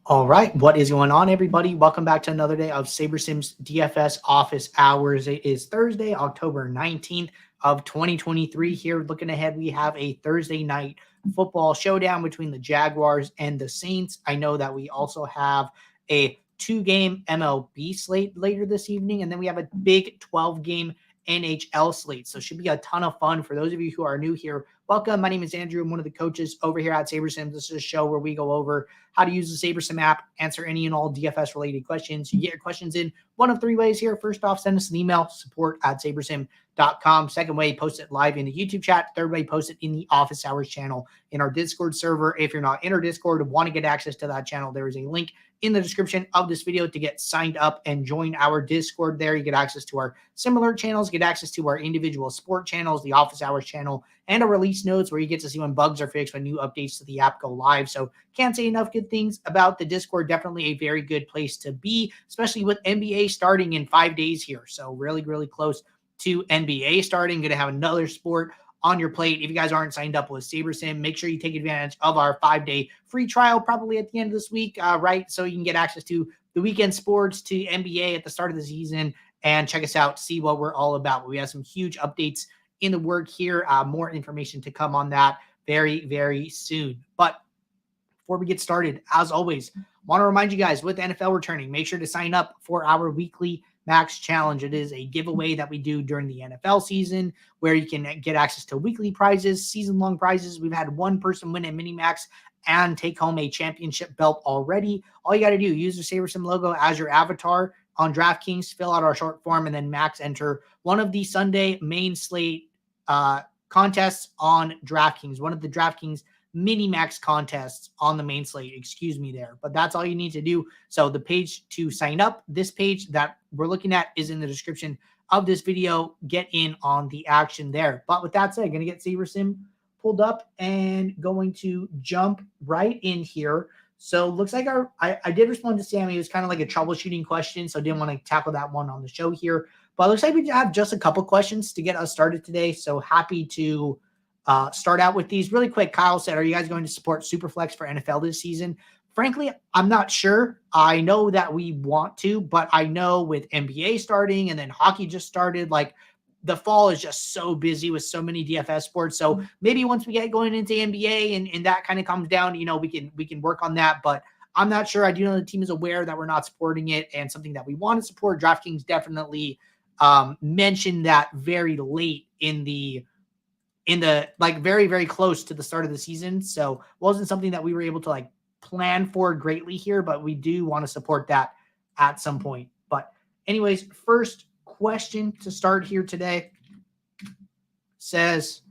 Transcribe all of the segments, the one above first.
All right, what is going on, everybody? Welcome back to another day of SaberSims DFS office hours. It is Thursday, October 19th of 2023. Here, looking ahead, we have a Thursday night football showdown between the Jaguars and the Saints. I know that we also have a two-game MLB slate later this evening, and then we have a big 12-game NHL slate. So it should be a ton of fun. For those of you who are new here, welcome. My name is Andrew. I'm one of the coaches over here at SaberSims. This is a show where we go over how to use the SaberSim app, answer any and all DFS related questions. You get your questions in one of three ways here. First off, send us an email, support@sabersim.com. Second way, post it live in the YouTube chat. Third way, post it in the office hours channel in our Discord server. If you're not in our Discord and want to get access to that channel, there is a link in the description of this video to get signed up and join our Discord there. You get access to our similar channels, get access to our individual sport channels, the office hours channel, and a release notes where you get to see when bugs are fixed, when new updates to the app go live. So can't say enough good things about the Discord. Definitely a very good place to be, especially with NBA starting in 5 days here. So really, really close to NBA starting. Going to have another sport on your plate. If you guys aren't signed up with SaberSim, make sure you take advantage of our 5-day free trial probably at the end of this week, right? So you can get access to the weekend sports, to NBA at the start of the season, and check us out, see what we're all about. We have some huge updates in the work here. More information to come on that very, very soon. But before we get started, as always, want to remind you guys, with NFL returning, make sure to sign up for our weekly Max Challenge. It is a giveaway that we do during the NFL season where you can get access to weekly prizes, season-long prizes. We've had one person win a mini max and take home a championship belt already. All you got to do, use the SaberSim logo as your avatar on DraftKings, fill out our short form, and then max enter one of the Sunday main slate contests on DraftKings, one of the DraftKings mini max contests on the main slate, excuse me there. But that's all you need to do. So the page to sign up, this page that we're looking at, is in the description of this video. Get in on the action there. But with that said, going to get SaberSim pulled up and going to jump right in here. So looks like I did respond to Sammy. It was kind of like a troubleshooting question, so didn't want to tackle that one on the show here. But it looks like we have just a couple questions to get us started today. So happy to start out with these really quick. Kyle said, are you guys going to support Superflex for NFL this season? Frankly, I'm not sure. I know that we want to, but I know with NBA starting and then hockey just started, like the fall is just so busy with so many DFS sports. So maybe once we get going into NBA and that kind of comes down, you know, we can work on that. But I'm not sure. I do know the team is aware that we're not supporting it and something that we want to support. DraftKings definitely mentioned that very late in the like very, very close to the start of the season. So it wasn't something that we were able to like plan for greatly here, but we do want to support that at some point. But anyways, first question to start here today says,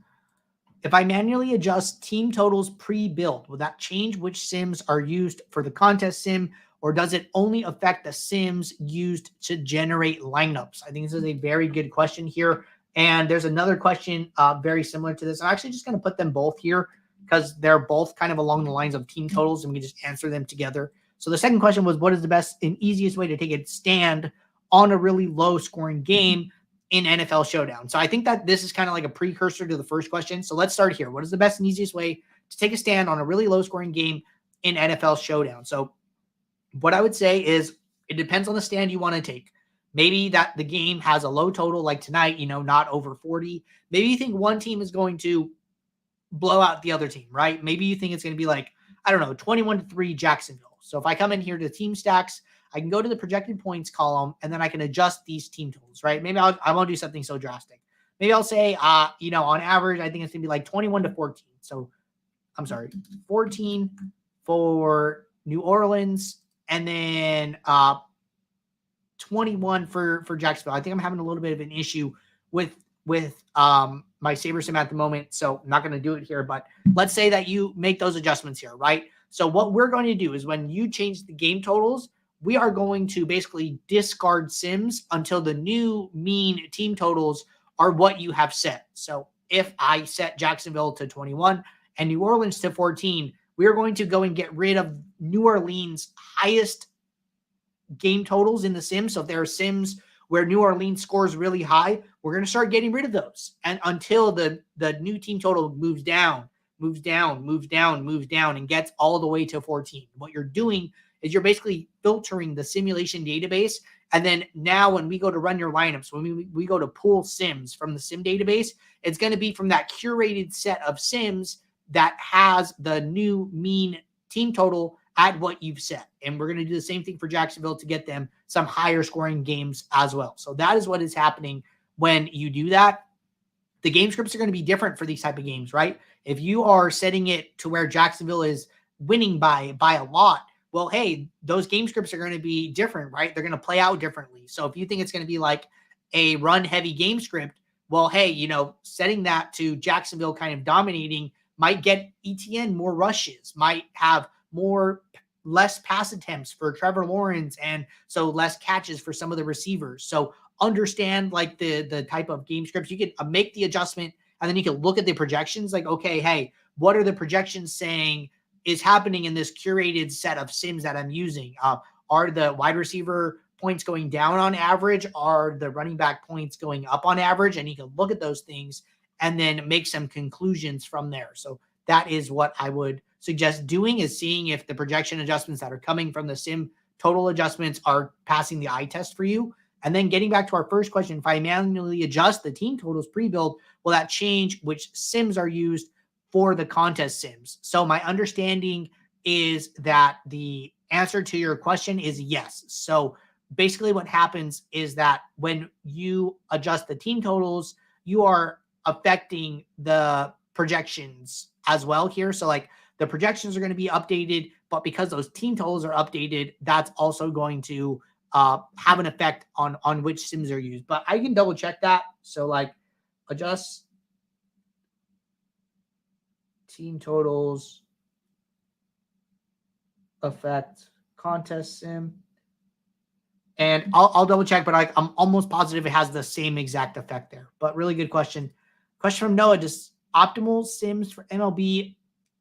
if I manually adjust team totals pre-built, will that change which sims are used for the contest sim, or does it only affect the sims used to generate lineups? I think this is a very good question here. And there's another question very similar to this. I'm actually just going to put them both here because they're both kind of along the lines of team totals, and we can just answer them together. So the second question was, what is the best and easiest way to take a stand on a really low-scoring game in NFL Showdown? So I think that this is kind of like a precursor to the first question. So let's start here. What is the best and easiest way to take a stand on a really low-scoring game in NFL Showdown? So what I would say is it depends on the stand you want to take. Maybe that the game has a low total like tonight, you know, not over 40. Maybe you think one team is going to blow out the other team, right? Maybe you think it's going to be like, I don't know, 21-3 Jacksonville. So if I come in here to team stacks, I can go to the projected points column and then I can adjust these team totals, right? Maybe I won't do something so drastic. Maybe I'll say, you know, on average, I think it's going to be like 21-14. So I'm sorry, 14 for New Orleans and then 21 for Jacksonville. I think I'm having a little bit of an issue with my SaberSim at the moment, so I'm not going to do it here. But let's say that you make those adjustments here, right? So what we're going to do is when you change the game totals, we are going to basically discard sims until the new mean team totals are what you have set. So if I set Jacksonville to 21 and New Orleans to 14, we are going to go and get rid of New Orleans' highest game totals in the sim. So if there are sims where New Orleans scores really high, we're going to start getting rid of those. And until the new team total moves down moves down, moves down, moves down, and gets all the way to 14. What you're doing is you're basically filtering the simulation database. And then now when we go to run your lineups, when we go to pull sims from the sim database, it's going to be from that curated set of sims that has the new mean team total at what you've set. And we're going to do the same thing for Jacksonville to get them some higher scoring games as well. So that is what is happening when you do that. The game scripts are going to be different for these type of games, right? If you are setting it to where Jacksonville is winning by a lot, well, hey, those game scripts are going to be different, right? They're going to play out differently. So if you think it's going to be like a run heavy game script, well, hey, setting that to Jacksonville kind of dominating might get ETN more rushes, might have less pass attempts for Trevor Lawrence, and so less catches for some of the receivers. So understand like the type of game scripts. You can make the adjustment, and then you can look at the projections like, okay, hey, what are the projections saying is happening in this curated set of sims that I'm using? Are the wide receiver points going down on average? Are the running back points going up on average? And you can look at those things and then make some conclusions from there. So that is what I would suggest doing, is seeing if the projection adjustments that are coming from the sim total adjustments are passing the eye test for you. And then getting back to our first question, if I manually adjust the team totals pre-build, will that change which sims are used for the contest sims? So my understanding is that the answer to your question is yes. So basically what happens is that when you adjust the team totals, you are affecting the projections as well here. So like the projections are going to be updated, but because those team totals are updated, that's also going to have an effect on which sims are used. But I can double check that. So like adjust team totals affect contest sim. And I'll double check, but I'm almost positive it has the same exact effect there. But really good question. Question from Noah: does optimal sims for MLB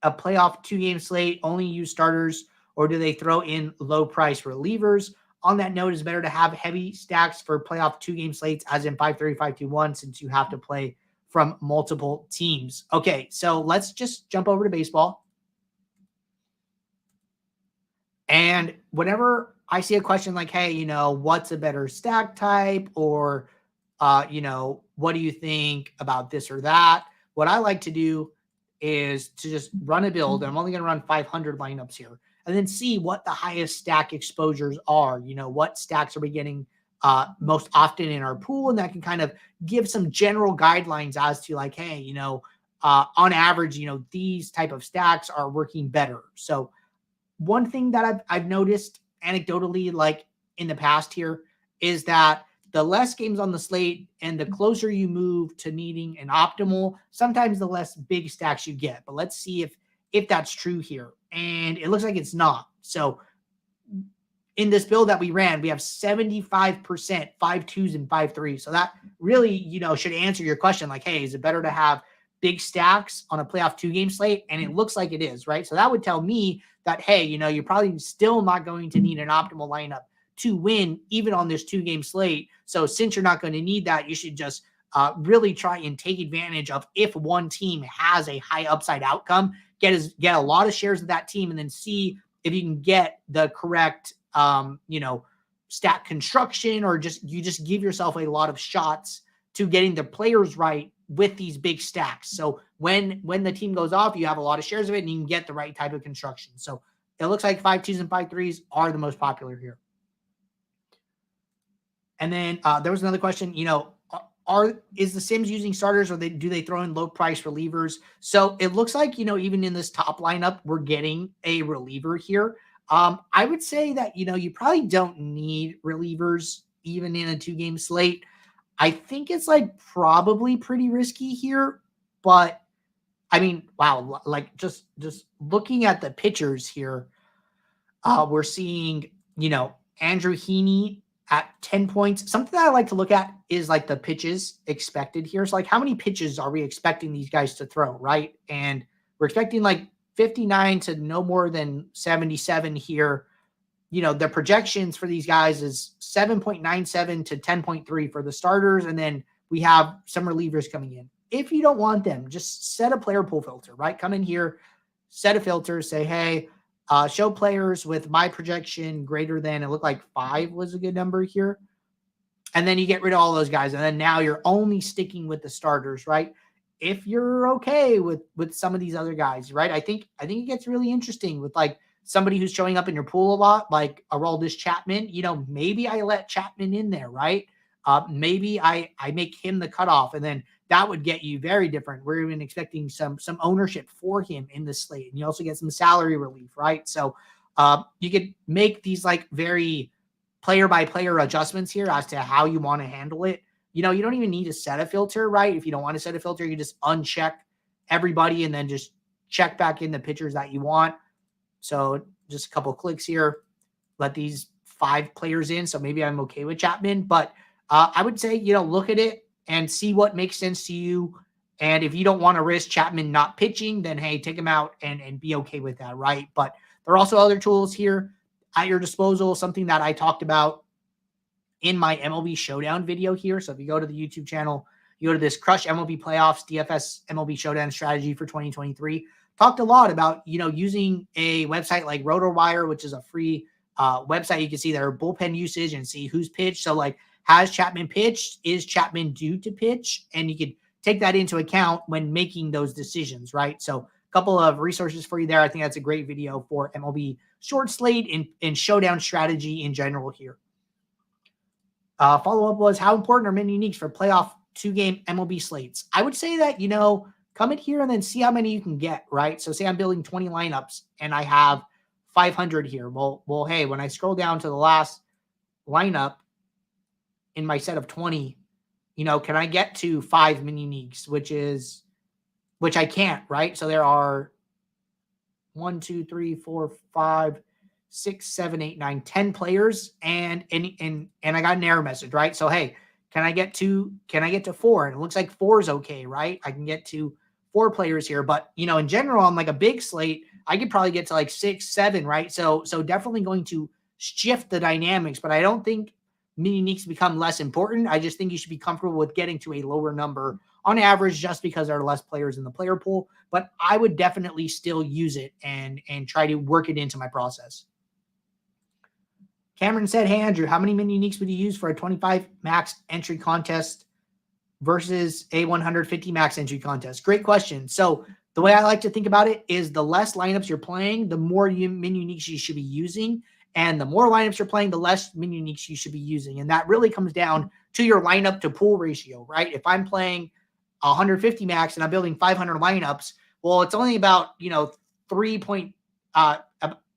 a playoff 2-game slate only use starters, or do they throw in low price relievers? On that note, it's better to have heavy stacks for playoff 2-game slates, as in 5-3, 5-2-1, since you have to play from multiple teams. Okay, so let's just jump over to baseball. And whenever I see a question like, hey, what's a better stack type, or, what do you think about this or that? What I like to do is to just run a build. And I'm only going to run 500 lineups here, and then see what the highest stack exposures are. What stacks are we getting most often in our pool? And that can kind of give some general guidelines as to like, hey, on average, these type of stacks are working better. So one thing that I've noticed anecdotally, like in the past here, is that the less games on the slate and the closer you move to needing an optimal, sometimes the less big stacks you get. But let's see if that's true here. And it looks like it's not. So in this build that we ran, we have 75% 5-2s and 5-3s. So that really, should answer your question. Like, hey, is it better to have big stacks on a playoff 2-game slate? And it looks like it is, right? So that would tell me that, hey, you're probably still not going to need an optimal lineup to win, even on this 2-game slate. So since you're not going to need that, you should just really try and take advantage of, if one team has a high upside outcome, get a lot of shares of that team, and then see if you can get the correct, stack construction, or you just give yourself a lot of shots to getting the players right with these big stacks. So when the team goes off, you have a lot of shares of it, and you can get the right type of construction. So it looks like 5-2s and 5-3s are the most popular here. And then there was another question, is the sims using starters, or do they throw in low price relievers? So it looks like, even in this top lineup, we're getting a reliever here. I would say that, you probably don't need relievers even in a 2-game slate. I think it's like probably pretty risky here, but I mean, wow, like just looking at the pitchers here, we're seeing, Andrew Heaney at 10 points. Something that I like to look at is like the pitches expected here. So like, how many pitches are we expecting these guys to throw, right? And we're expecting like 59 to no more than 77 here. The projections for these guys is 7.97 to 10.3 for the starters. And then we have some relievers coming in. if you don't want them, just set a player pool filter, right? Come in here, set a filter, say, hey, show players with my projection greater than, it looked like 5 was a good number here. And then you get rid of all those guys. And then now you're only sticking with the starters, right? If you're okay with some of these other guys, right? I think it gets really interesting with like somebody who's showing up in your pool a lot, like Aroldis Chapman. Maybe I let Chapman in there, right? Maybe I make him the cutoff, and then that would get you very different. We're even expecting some ownership for him in the slate, and you also get some salary relief, right? So you could make these like very player by player adjustments here as to how you want to handle it. You don't even need to set a filter, right? If you don't want to set a filter, you just uncheck everybody and then just check back in the pitchers that you want. So just a couple clicks here, let these 5 players in. So maybe I'm okay with Chapman, but I would say, look at it and see what makes sense to you. And if you don't want to risk Chapman not pitching, then hey, take him out and be okay with that, right? But there are also other tools here at your disposal, something that I talked about in my MLB Showdown video here. So if you go to the YouTube channel, you go to this Crush MLB Playoffs DFS MLB Showdown strategy for 2023. Talked a lot about, using a website like RotoWire, which is a free website. You can see their bullpen usage and see who's pitched. So like, has Chapman pitched? Is Chapman due to pitch? And you could take that into account when making those decisions, right? So a couple of resources for you there. I think that's a great video for MLB short slate and showdown strategy in general here. Follow-up was, how important are mini uniques for playoff 2-game MLB slates? I would say that, come in here and then see how many you can get, right? So say I'm building 20 lineups and I have 500 here. Well, hey, when I scroll down to the last lineup in my set of 20, can I get to 5 mini uniques, which I can't, right? So there are 1, 2, 3, 4, 5, 6, 7, 8, 9, 10 players, and I got an error message, right? So hey, can I get to 4? And it looks like 4 is okay, right? I can get to 4 players here, but in general, on like a big slate, I could probably get to like 6, 7, right? So definitely going to shift the dynamics, but I don't think mini uniques become less important. I just think you should be comfortable with getting to a lower number on average, just because there are less players in the player pool. But I would definitely still use it and try to work it into my process. Cameron said, hey, Andrew, how many mini uniques would you use for a 25 max entry contest versus a 150 max entry contest? Great question. So the way I like to think about it is the less lineups you're playing, the more mini uniques you should be using. And the more lineups you're playing, the less mini uniques you should be using. And that really comes down to your lineup to pool ratio, right? If I'm playing 150 max and I'm building 500 lineups, well, it's only about, a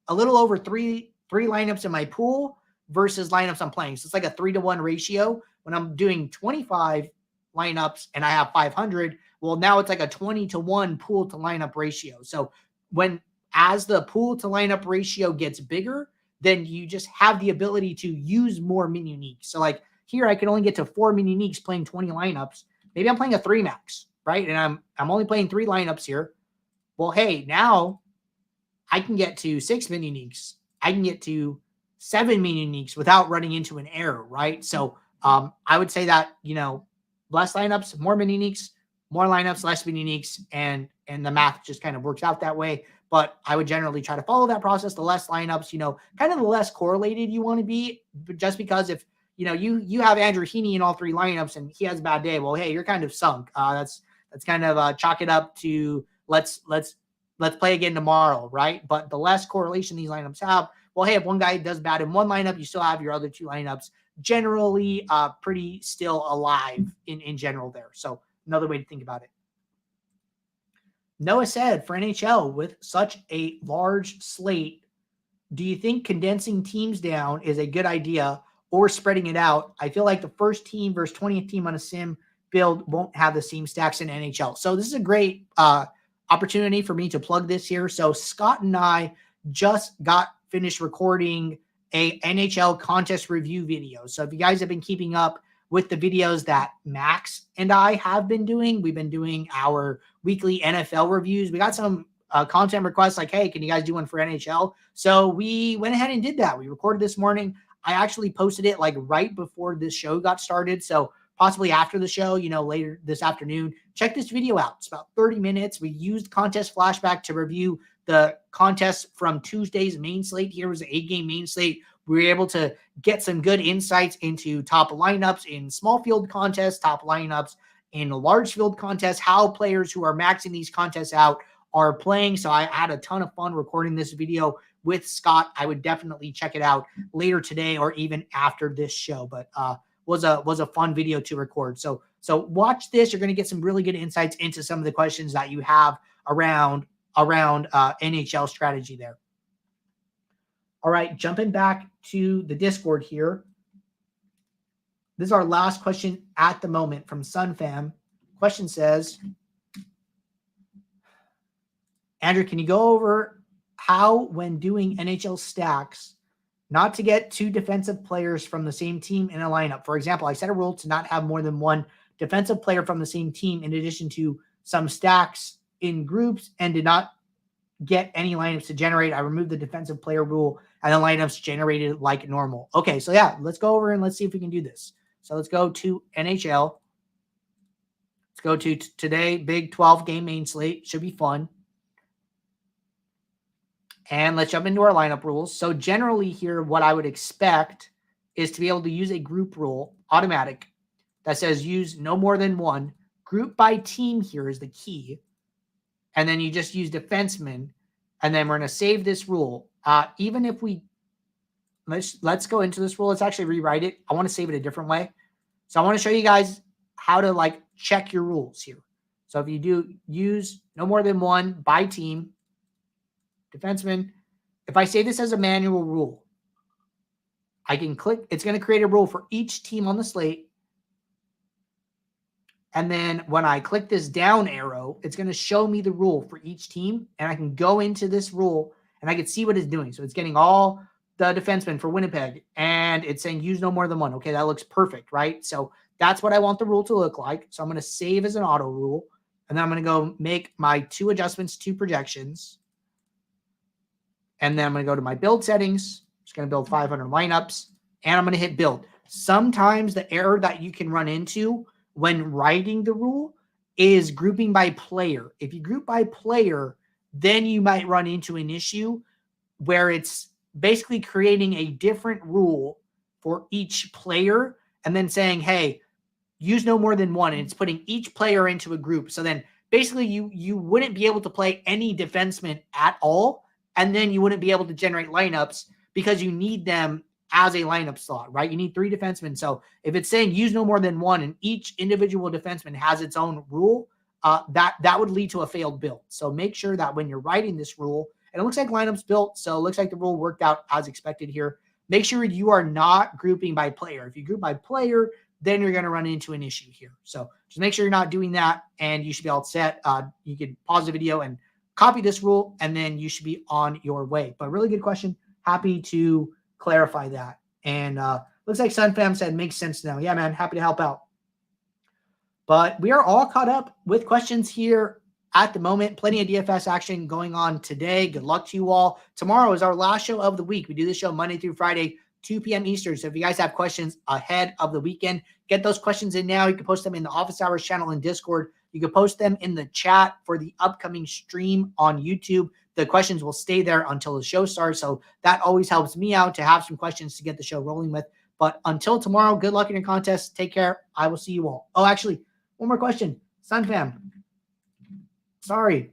little over three lineups in my pool versus lineups I'm playing. So it's like a 3-to-1 ratio. When I'm doing 25 lineups and I have 500, well, now it's like a 20-to-1 pool to lineup ratio. So as the pool to lineup ratio gets bigger, then you just have the ability to use more mini uniques. So like here, I can only get to 4 mini uniques playing 20 lineups. Maybe I'm playing a 3 max, right? And I'm only playing 3 lineups here. Well, hey, now I can get to 6 mini uniques. I can get to 7 mini uniques without running into an error, right? So I would say that, less lineups, more mini uniques, more lineups, less mini uniques, and the math just kind of works out that way. But I would generally try to follow that process. The less lineups, kind of the less correlated you want to be, just because if, you have Andrew Heaney in all 3 lineups and he has a bad day, well, hey, you're kind of sunk. That's kind of chalk it up to let's play again tomorrow, right? But the less correlation these lineups have, well, hey, if one guy does bad in one lineup, you still have your other 2 lineups generally pretty still alive in general there. So another way to think about it. Noah said, for NHL, with such a large slate, do you think condensing teams down is a good idea or spreading it out? I feel like the first team versus 20th team on a sim build won't have the same stacks in NHL. So this is a great opportunity for me to plug this here. So Scott and I just got finished recording a NHL contest review video. So if you guys have been keeping up with the videos that Max and I have been doing, we've been doing our weekly NFL reviews. We got some content requests like, hey, can you guys do one for NHL? So we went ahead and did that. We recorded this morning. I actually posted it like right before this show got started. So possibly after the show, later this afternoon, check this video out. It's about 30 minutes. We used Contest Flashback to review the contest from Tuesday's main slate. Here was an 8-game main slate. We were able to get some good insights into top lineups in small field contests, top lineups in large field contests, how players who are maxing these contests out are playing. So I had a ton of fun recording this video with Scott. I would definitely check it out later today or even after this show, but was a fun video to record. So watch this. You're going to get some really good insights into some of the questions that you have around NHL strategy there. All right, jumping back to the Discord here. This is our last question at the moment from SunFam. Question says, Andrew, can you go over how, when doing NHL stacks, not to get two defensive players from the same team in a lineup? For example, I set a rule to not have more than one defensive player from the same team in addition to some stacks in groups and did not get any lineups to generate. I removed the defensive player rule and the lineups generated like normal. Okay, so yeah, let's go over and let's see if we can do this. So let's go to NHL. Let's go to today, big 12-game main slate. Should be fun. And let's jump into our lineup rules. So generally here, what I would expect is to be able to use a group rule, automatic, that says use no more than one. Group by team here is the key. And then you just use defenseman. And then we're going to save this rule. Even if we, let's go into this rule. Let's actually rewrite it. I want to save it a different way. So I want to show you guys how to check your rules here. So if you do use no more than one by team, defenseman, if I say this as a manual rule, I can click, it's going to create a rule for each team on the slate. And then when I click this down arrow, it's going to show me the rule for each team. And I can go into this rule and I can see what it's doing. So it's getting all the defensemen for Winnipeg and it's saying use no more than one. Okay, that looks perfect, right? So that's what I want the rule to look like. So I'm going to save as an auto rule. And then I'm going to go make my 2 adjustments to projections. And then I'm going to go to my build settings. I'm just going to build 500 lineups. And I'm going to hit build. Sometimes the error that you can run into when writing the rule is grouping by player. If you group by player, then you might run into an issue where it's basically creating a different rule for each player and then saying, hey, use no more than one. And it's putting each player into a group. So then basically you wouldn't be able to play any defenseman at all. And then you wouldn't be able to generate lineups because you need them as a lineup slot, right? You need 3 defensemen. So if it's saying use no more than one and each individual defenseman has its own rule, that would lead to a failed build. So make sure that when you're writing this rule, and it looks like lineups built, so it looks like the rule worked out as expected here. Make sure you are not grouping by player. If you group by player, then you're going to run into an issue here. So just make sure you're not doing that, and you should be all set. You can pause the video and copy this rule, and then you should be on your way. But really good question. Happy to clarify that. And looks like SunFam said makes sense now. Yeah, man, happy to help out. But we are all caught up with questions here at the moment. Plenty of DFS action going on today. Good luck to you all. Tomorrow is our last show of the week. We do this show Monday through Friday, 2 p.m. Eastern. So if you guys have questions ahead of the weekend, get those questions in now. You can post them in the Office Hours channel in Discord. You can post them in the chat for the upcoming stream on YouTube. The questions will stay there until the show starts. So that always helps me out to have some questions to get the show rolling with. But until tomorrow, good luck in your contest. Take care. I will see you all. Oh, actually, one more question. SunFam. Sorry.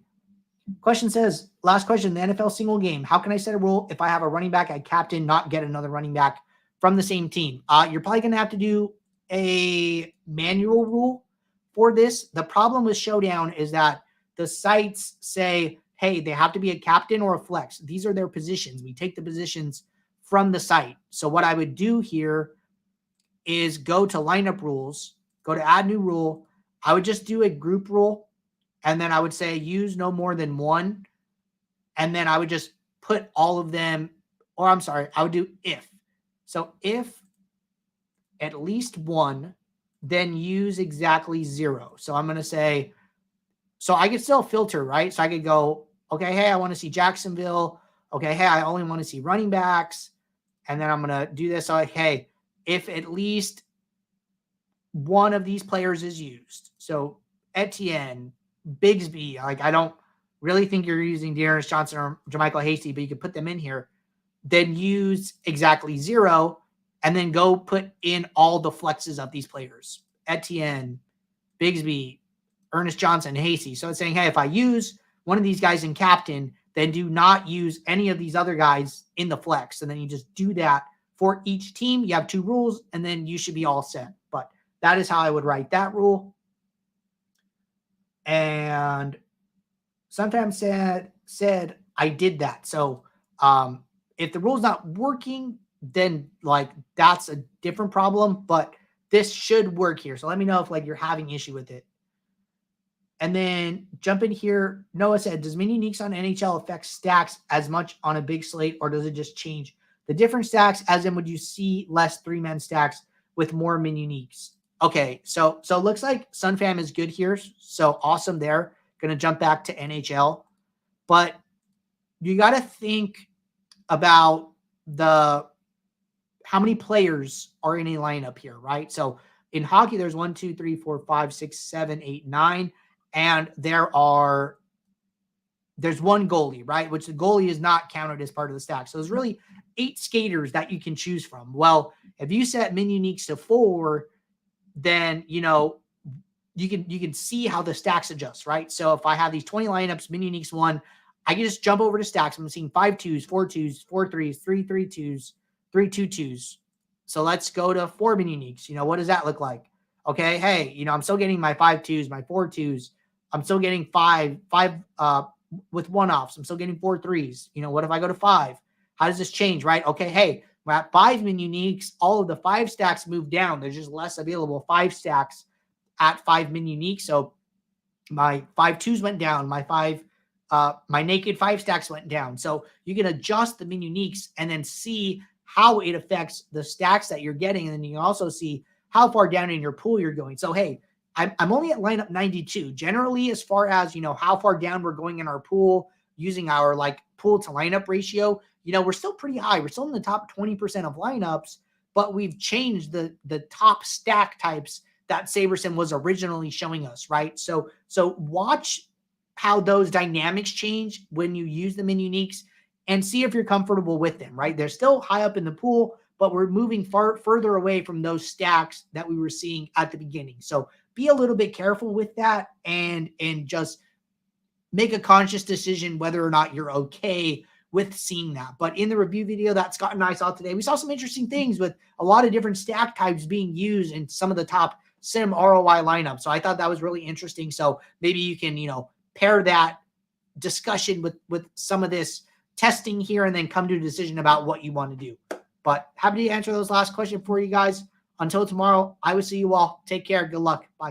Question says, last question, the NFL single game. How can I set a rule if I have a running back at captain, not get another running back from the same team? You're probably going to have to do a manual rule for this. The problem with Showdown is that the sites say, hey, they have to be a captain or a flex. These are their positions. We take the positions from the site. So what I would do here is go to lineup rules, go to add new rule. I would just do a group rule. And then I would say use no more than one. And then I would just put all of them, or I'm sorry, I would do if. So if at least one, then use exactly 0. So I'm going to say, so I could still filter, right? So I could go, okay, hey, I want to see Jacksonville. Okay, hey, I only want to see running backs. And then I'm going to do this. So like, hey, if at least one of these players is used. So Etienne, Bigsby, like I don't really think you're using Dearness Johnson or JaMychal Hasty, but you could put them in here. Then use exactly 0 and then go put in all the flexes of these players. Etienne, Bigsby, Ernest Johnson, Hasty. So it's saying, hey, if I use one of these guys in captain, then do not use any of these other guys in the flex. And then you just do that for each team. You have 2 rules, and then you should be all set. But that is how I would write that rule. And sometimes said I did that. So if the rule's not working, then like that's a different problem. But this should work here. So let me know if like you're having issue with it. And then jump in here. Noah said, does mini uniques on NHL affect stacks as much on a big slate, or does it just change the different stacks? As in, would you see less 3-man stacks with more mini uniques? Okay, so it looks like Sunfam is good here. So awesome there. Going to jump back to NHL. But you got to think about how many players are in a lineup here, right? So in hockey, there's 1, 2, 3, 4, 5, 6, 7, 8, 9. And there's one goalie, right? Which the goalie is not counted as part of the stack. So there's really 8 skaters that you can choose from. Well, if you set min uniques to 4, then, you can see how the stacks adjust, right? So if I have these 20 lineups, min uniques 1, I can just jump over to stacks. I'm seeing 5 2s, 4 2s, 4 3s, 3 3 2s, 3 2 2s. So let's go to 4 min uniques. What does that look like? Okay, hey, I'm still getting my 5 2s, my 4 2s. I'm still getting 5 with 1-offs. I'm still getting 4 3s. What if I go to 5? How does this change, right? Okay, hey, we're at 5 min uniques. All of the 5 stacks move down. There's just less available 5 stacks at 5 min uniques. So my 5 2s went down. My naked 5 stacks went down. So you can adjust the min uniques and then see how it affects the stacks that you're getting. And then you can also see how far down in your pool you're going. So, hey, I'm only at lineup 92. Generally, as far as, how far down we're going in our pool using our like pool to lineup ratio, we're still pretty high. We're still in the top 20% of lineups, but we've changed the top stack types that SaberSim was originally showing us, right? So watch how those dynamics change when you use the min uniques and see if you're comfortable with them, right? They're still high up in the pool, but we're moving further away from those stacks that we were seeing at the beginning. So be a little bit careful with that and just make a conscious decision whether or not you're okay with seeing that. But in the review video that Scott and I saw today, we saw some interesting things with a lot of different stack types being used in some of the top sim ROI lineups. So I thought that was really interesting. So maybe you can, pair that discussion with some of this testing here and then come to a decision about what you want to do. But happy to answer those last questions for you guys. Until tomorrow, I will see you all. Take care. Good luck. Bye.